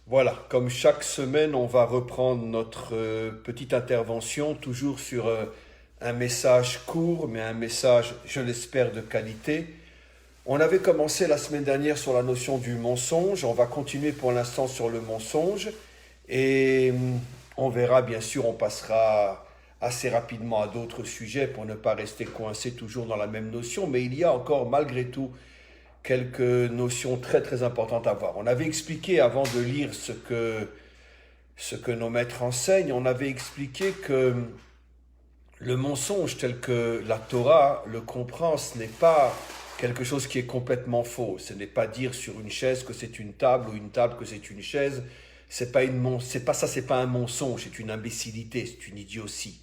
Voilà, comme chaque semaine, on va reprendre notre petite intervention, toujours sur un message court, mais un message, je l'espère, de qualité. On avait commencé la semaine dernière sur la notion du mensonge, on va continuer pour l'instant sur le mensonge, et on verra, bien sûr, on passera assez rapidement à d'autres sujets pour ne pas rester coincé toujours dans la même notion, mais il y a encore, malgré tout, quelques notions très très importantes à voir. On avait expliqué avant de lire ce que nos maîtres enseignent, on avait expliqué que le mensonge tel que la Torah le comprend, ce n'est pas quelque chose qui est complètement faux. Ce n'est pas dire sur une chaise que c'est une table ou une table que c'est une chaise. C'est pas un mensonge, c'est une imbécilité, c'est une idiotie.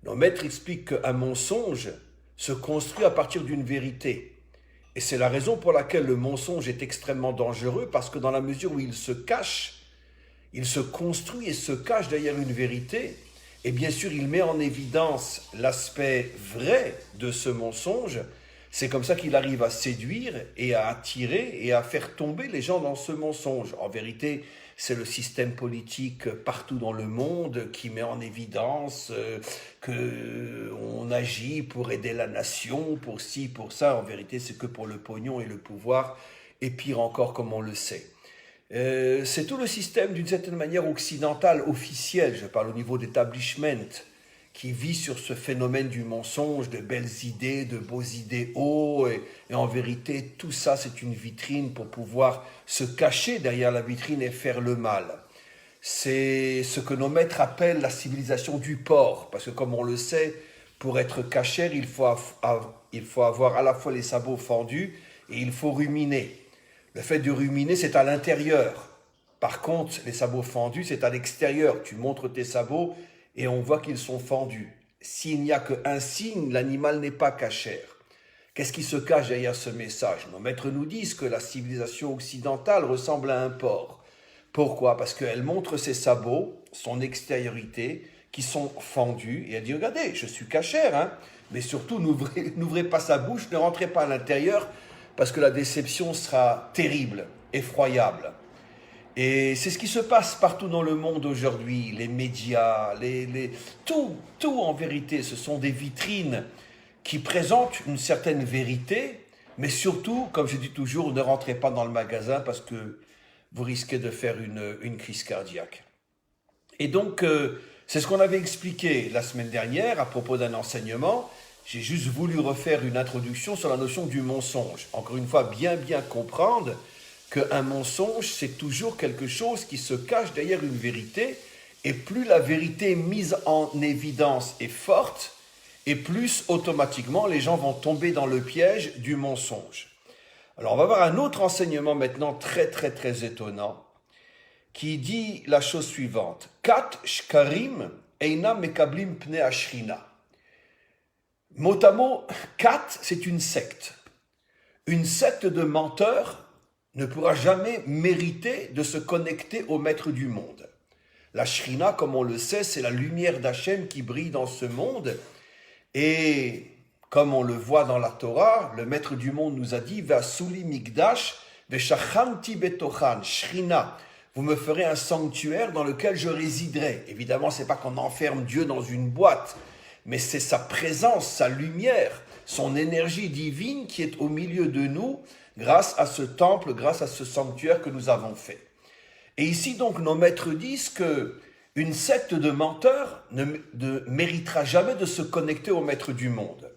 Nos maîtres expliquent qu'un mensonge se construit à partir d'une vérité. Et c'est la raison pour laquelle le mensonge est extrêmement dangereux, parce que dans la mesure où il se cache, il se construit et se cache derrière une vérité, et bien sûr il met en évidence l'aspect vrai de ce mensonge. C'est comme ça qu'il arrive à séduire et à attirer et à faire tomber les gens dans ce mensonge. En vérité, c'est le système politique partout dans le monde qui met en évidence qu'on agit pour aider la nation, pour ci, pour ça. En vérité, c'est que pour le pognon et le pouvoir, et pire encore comme on le sait. C'est tout le système d'une certaine manière occidental, officiel, je parle au niveau d'établissement, qui vit sur ce phénomène du mensonge, de belles idées, de beaux idéaux, et en vérité, tout ça, c'est une vitrine pour pouvoir se cacher derrière la vitrine et faire le mal. C'est ce que nos maîtres appellent la civilisation du porc, parce que comme on le sait, pour être cachère, il faut avoir à la fois les sabots fendus et il faut ruminer. Le fait de ruminer, c'est à l'intérieur. Par contre, les sabots fendus, c'est à l'extérieur. Tu montres tes sabots et on voit qu'ils sont fendus. S'il n'y a qu'un signe, l'animal n'est pas cachère. Qu'est-ce qui se cache derrière ce message? Nos maîtres nous disent que la civilisation occidentale ressemble à un porc. Pourquoi? Parce qu'elle montre ses sabots, son extériorité, qui sont fendus, et elle dit, regardez, je suis cachère, hein, mais surtout n'ouvrez pas sa bouche, ne rentrez pas à l'intérieur, parce que la déception sera terrible, effroyable. Et c'est ce qui se passe partout dans le monde aujourd'hui, les médias, tout en vérité, ce sont des vitrines qui présentent une certaine vérité, mais surtout, comme je dis toujours, ne rentrez pas dans le magasin parce que vous risquez de faire une crise cardiaque. Et donc, c'est ce qu'on avait expliqué la semaine dernière à propos d'un enseignement. J'ai juste voulu refaire une introduction sur la notion du mensonge. Encore une fois, bien comprendre qu'un mensonge, c'est toujours quelque chose qui se cache derrière une vérité, et plus la vérité mise en évidence est forte, et plus automatiquement les gens vont tomber dans le piège du mensonge. Alors on va voir un autre enseignement maintenant très étonnant, qui dit la chose suivante. Kat shkarim eina mekablim pne ashrina. Mot à mot, Kat, c'est une secte. Une secte de menteurs ne pourra jamais mériter de se connecter au maître du monde. La Shrina, comme on le sait, c'est la lumière d'Hachem qui brille dans ce monde. Et comme on le voit dans la Torah, le maître du monde nous a dit « Vasuli migdash veshachanti betochan » Shrina, vous me ferez un sanctuaire dans lequel je résiderai. Évidemment, ce n'est pas qu'on enferme Dieu dans une boîte, mais c'est sa présence, sa lumière, son énergie divine qui est au milieu de nous, grâce à ce temple, grâce à ce sanctuaire que nous avons fait. Et ici donc nos maîtres disent que une secte de menteurs ne méritera jamais de se connecter au maître du monde.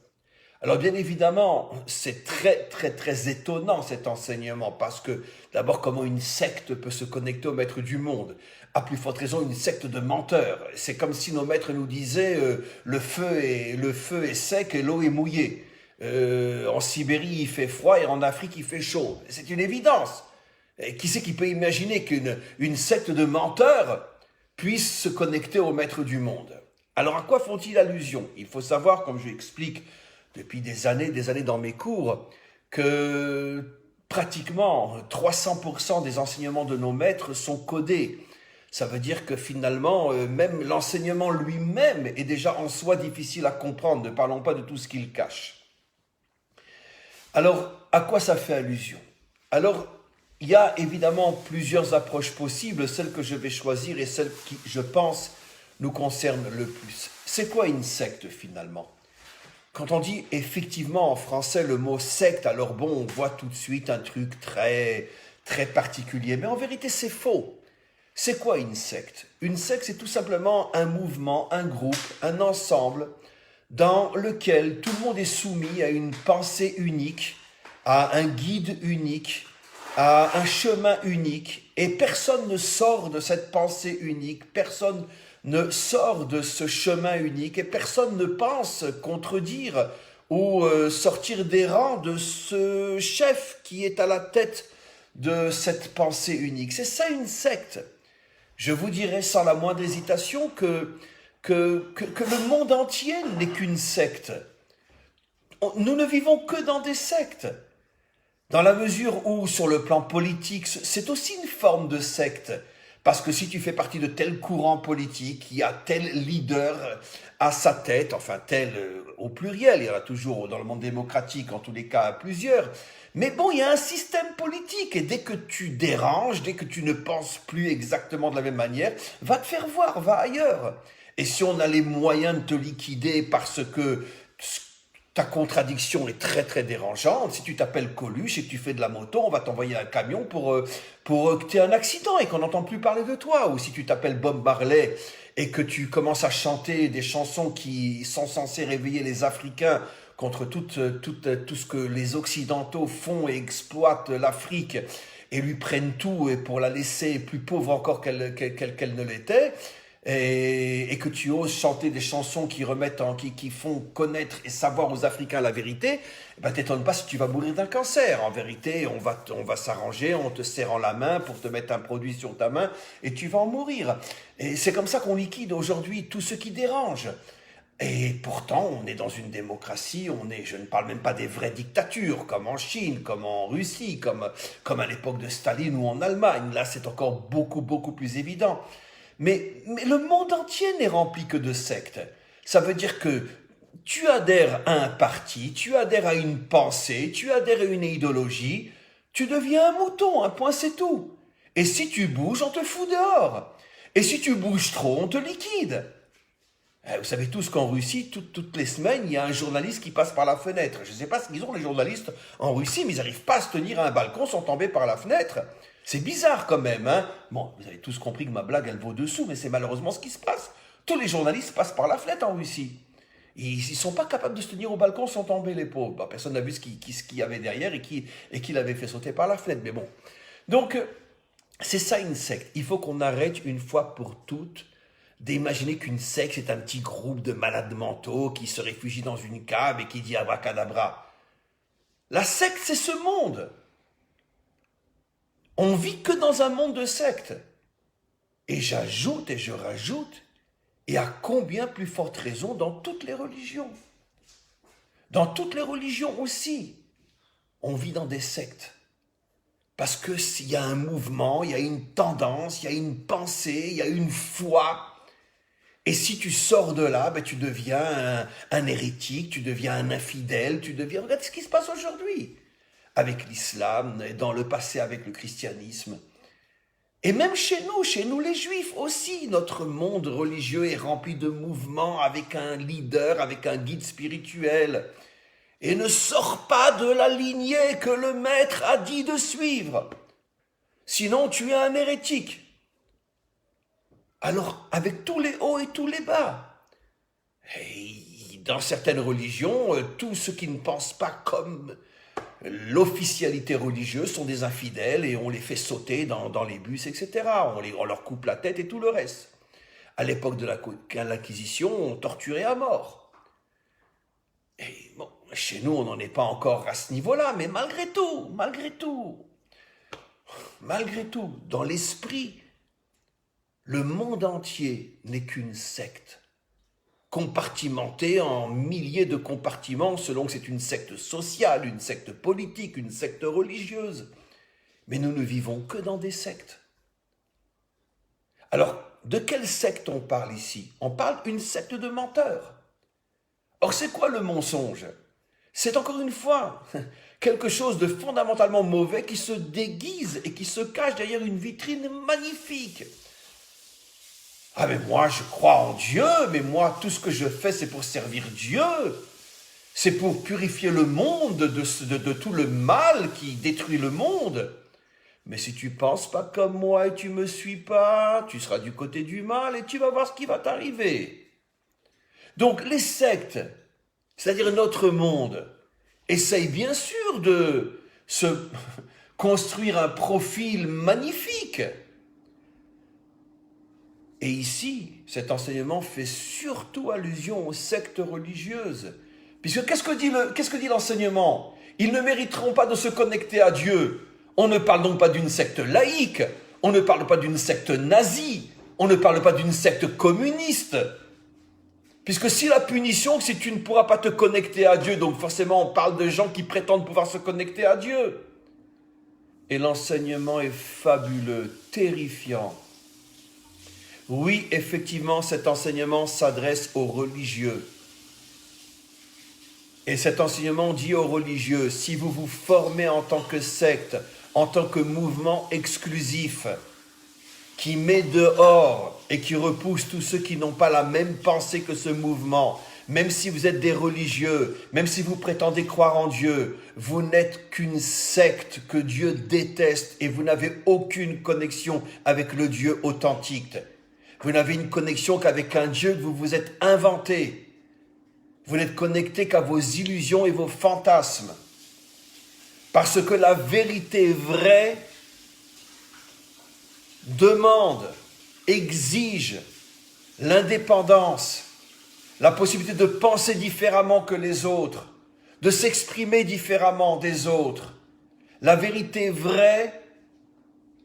Alors bien évidemment, c'est très étonnant cet enseignement, parce que d'abord, comment une secte peut se connecter au maître du monde? À plus forte raison, une secte de menteurs. C'est comme si nos maîtres nous disaient le feu est sec et l'eau est mouillée. En Sibérie, il fait froid et en Afrique, il fait chaud. C'est une évidence. Et qui c'est qui peut imaginer qu'une secte de menteurs puisse se connecter au maître du monde? Alors, à quoi font-ils allusion? Il faut savoir, comme je l'explique depuis des années dans mes cours, que pratiquement 300% des enseignements de nos maîtres sont codés. Ça veut dire que finalement, même l'enseignement lui-même est déjà en soi difficile à comprendre, ne parlons pas de tout ce qu'il cache. Alors, à quoi ça fait allusion? Alors, Il y a évidemment plusieurs approches possibles, celle que je vais choisir et celle qui, je pense, nous concerne le plus. C'est quoi une secte finalement? Quand on dit effectivement en français le mot secte, alors bon, on voit tout de suite un truc très particulier, mais en vérité c'est faux. C'est quoi une secte? Une secte, c'est tout simplement un mouvement, un groupe, un ensemble dans lequel tout le monde est soumis à une pensée unique, à un guide unique, à un chemin unique, et personne ne sort de cette pensée unique, personne ne sort de ce chemin unique, et personne ne pense contredire ou sortir des rangs de ce chef qui est à la tête de cette pensée unique. C'est ça une secte. Je vous dirais sans la moindre hésitation que le monde entier n'est qu'une secte. Nous ne vivons que dans des sectes. Dans la mesure où, sur le plan politique, c'est aussi une forme de secte. Parce que si tu fais partie de tel courant politique, il y a tel leader à sa tête, enfin tel au pluriel, il y en a toujours dans le monde démocratique, en tous les cas plusieurs. Mais bon, il y a un système politique et dès que tu déranges, dès que tu ne penses plus exactement de la même manière, va te faire voir, va ailleurs. Et si on a les moyens de te liquider parce que ta contradiction est très dérangeante, si tu t'appelles Coluche et que tu fais de la moto, on va t'envoyer un camion pour que tu aies un accident et qu'on n'entend plus parler de toi. Ou si tu t'appelles Bob Marley et que tu commences à chanter des chansons qui sont censées réveiller les Africains contre tout ce que les Occidentaux font et exploitent l'Afrique et lui prennent tout et pour la laisser plus pauvre encore qu'elle ne l'était, et que tu oses chanter des chansons qui font connaître et savoir aux Africains la vérité, ben t'étonnes pas si tu vas mourir d'un cancer. En vérité, on va s'arranger en te serrant la main pour te mettre un produit sur ta main et tu vas en mourir. Et c'est comme ça qu'on liquide aujourd'hui tout ce qui dérange. Et pourtant, on est dans une démocratie, je ne parle même pas des vraies dictatures, comme en Chine, comme en Russie, comme à l'époque de Staline ou en Allemagne. Là, c'est encore beaucoup plus évident. Mais le monde entier n'est rempli que de sectes. Ça veut dire que tu adhères à un parti, tu adhères à une pensée, tu adhères à une idéologie, tu deviens un mouton, un point c'est tout. Et si tu bouges, on te fout dehors. Et si tu bouges trop, on te liquide. Vous savez tous qu'en Russie, toutes les semaines, il y a un journaliste qui passe par la fenêtre. Je ne sais pas ce qu'ils ont les journalistes en Russie, mais ils n'arrivent pas à se tenir à un balcon sans tomber par la fenêtre. C'est bizarre quand même, hein. Bon, vous avez tous compris que ma blague, elle vaut dessous, mais c'est malheureusement ce qui se passe. Tous les journalistes passent par la fenêtre en Russie. Ils ne sont pas capables de se tenir au balcon sans tomber, les pauvres. Bah, personne n'a vu ce qu'il y avait derrière et qui l'avait fait sauter par la fenêtre, mais bon. Donc, c'est ça une secte. Il faut qu'on arrête une fois pour toutes d'imaginer qu'une secte, c'est un petit groupe de malades mentaux qui se réfugient dans une cave et qui dit abracadabra. La secte, c'est ce monde. On vit que dans un monde de sectes. Et j'ajoute et je rajoute, et à combien plus forte raison dans toutes les religions. Dans toutes les religions aussi, on vit dans des sectes. Parce que s'il y a un mouvement, il y a une tendance, il y a une pensée, il y a une foi. Et si tu sors de là, ben tu deviens un hérétique, tu deviens un infidèle, Regarde ce qui se passe aujourd'hui avec l'islam, et dans le passé avec le christianisme. Et même chez nous les juifs aussi, notre monde religieux est rempli de mouvements avec un leader, avec un guide spirituel. Et ne sors pas de la lignée que le maître a dit de suivre. Sinon tu es un hérétique. Alors, avec tous les hauts et tous les bas. Et dans certaines religions, tous ceux qui ne pensent pas comme l'officialité religieuse sont des infidèles et on les fait sauter dans les bus, etc. On leur coupe la tête et tout le reste. À l'époque de l'Inquisition, on torturait à mort. Et bon, chez nous, on n'en est pas encore à ce niveau-là, mais malgré tout, dans l'esprit, le monde entier n'est qu'une secte, compartimentée en milliers de compartiments selon que c'est une secte sociale, une secte politique, une secte religieuse. Mais nous ne vivons que dans des sectes. Alors, de quelle secte on parle ici? On parle d'une secte de menteurs. Or, c'est quoi le mensonge? C'est encore une fois quelque chose de fondamentalement mauvais qui se déguise et qui se cache derrière une vitrine magnifique. Ah mais moi je crois en Dieu, mais moi tout ce que je fais c'est pour servir Dieu. C'est pour purifier le monde de tout le mal qui détruit le monde. Mais si tu penses pas comme moi et tu me suis pas, tu seras du côté du mal et tu vas voir ce qui va t'arriver. Donc les sectes, c'est-à-dire notre monde, essayent bien sûr de se construire un profil magnifique. Et ici, cet enseignement fait surtout allusion aux sectes religieuses. Puisque qu'est-ce que dit l'enseignement? Ils ne mériteront pas de se connecter à Dieu. On ne parle donc pas d'une secte laïque, on ne parle pas d'une secte nazie, on ne parle pas d'une secte communiste. Puisque si la punition, c'est que tu ne pourras pas te connecter à Dieu, donc forcément on parle de gens qui prétendent pouvoir se connecter à Dieu. Et l'enseignement est fabuleux, terrifiant. Oui, effectivement, cet enseignement s'adresse aux religieux. Et cet enseignement dit aux religieux, si vous vous formez en tant que secte, en tant que mouvement exclusif, qui met dehors et qui repousse tous ceux qui n'ont pas la même pensée que ce mouvement, même si vous êtes des religieux, même si vous prétendez croire en Dieu, vous n'êtes qu'une secte que Dieu déteste et vous n'avez aucune connexion avec le Dieu authentique. Vous n'avez une connexion qu'avec un Dieu que vous vous êtes inventé. Vous n'êtes connecté qu'à vos illusions et vos fantasmes. Parce que la vérité vraie demande, exige l'indépendance, la possibilité de penser différemment que les autres, de s'exprimer différemment des autres. La vérité vraie,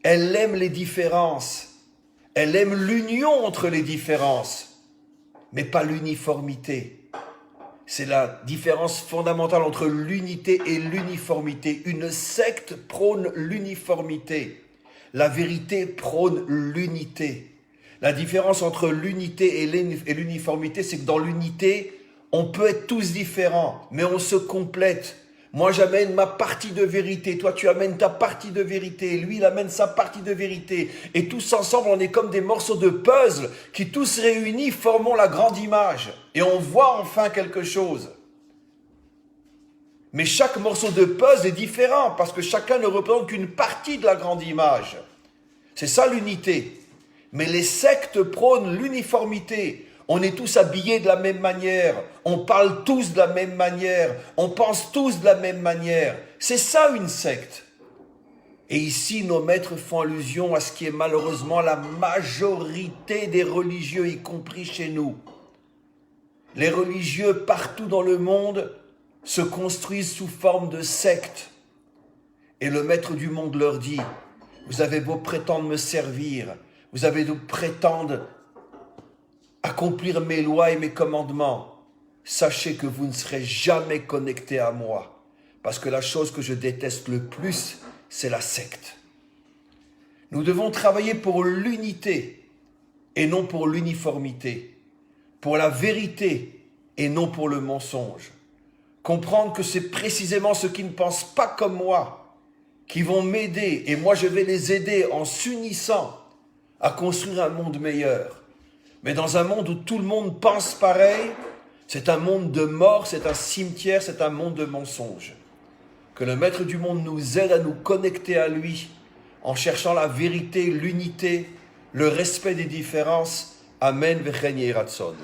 elle aime les différences, elle aime l'union entre les différences, mais pas l'uniformité. C'est la différence fondamentale entre l'unité et l'uniformité. Une secte prône l'uniformité. La vérité prône l'unité. La différence entre l'unité et l'uniformité, c'est que dans l'unité, on peut être tous différents, mais on se complète. Moi, j'amène ma partie de vérité, toi, tu amènes ta partie de vérité, lui, il amène sa partie de vérité. Et tous ensemble, on est comme des morceaux de puzzle qui, tous réunis, formons la grande image. Et on voit enfin quelque chose. Mais chaque morceau de puzzle est différent parce que chacun ne représente qu'une partie de la grande image. C'est ça l'unité. Mais les sectes prônent l'uniformité. On est tous habillés de la même manière, on parle tous de la même manière, on pense tous de la même manière. C'est ça une secte. Et ici, nos maîtres font allusion à ce qui est malheureusement la majorité des religieux, y compris chez nous. Les religieux partout dans le monde se construisent sous forme de sectes. Et le maître du monde leur dit, vous avez beau prétendre me servir, vous avez beau prétendre accomplir mes lois et mes commandements, sachez que vous ne serez jamais connectés à moi. Parce que la chose que je déteste le plus, c'est la secte. Nous devons travailler pour l'unité et non pour l'uniformité, pour la vérité et non pour le mensonge. Comprendre que c'est précisément ceux qui ne pensent pas comme moi qui vont m'aider et moi je vais les aider en s'unissant à construire un monde meilleur. Mais dans un monde où tout le monde pense pareil, c'est un monde de mort, c'est un cimetière, c'est un monde de mensonges. Que le Maître du monde nous aide à nous connecter à lui en cherchant la vérité, l'unité, le respect des différences. Amen. V'chen Yeh Ratzon.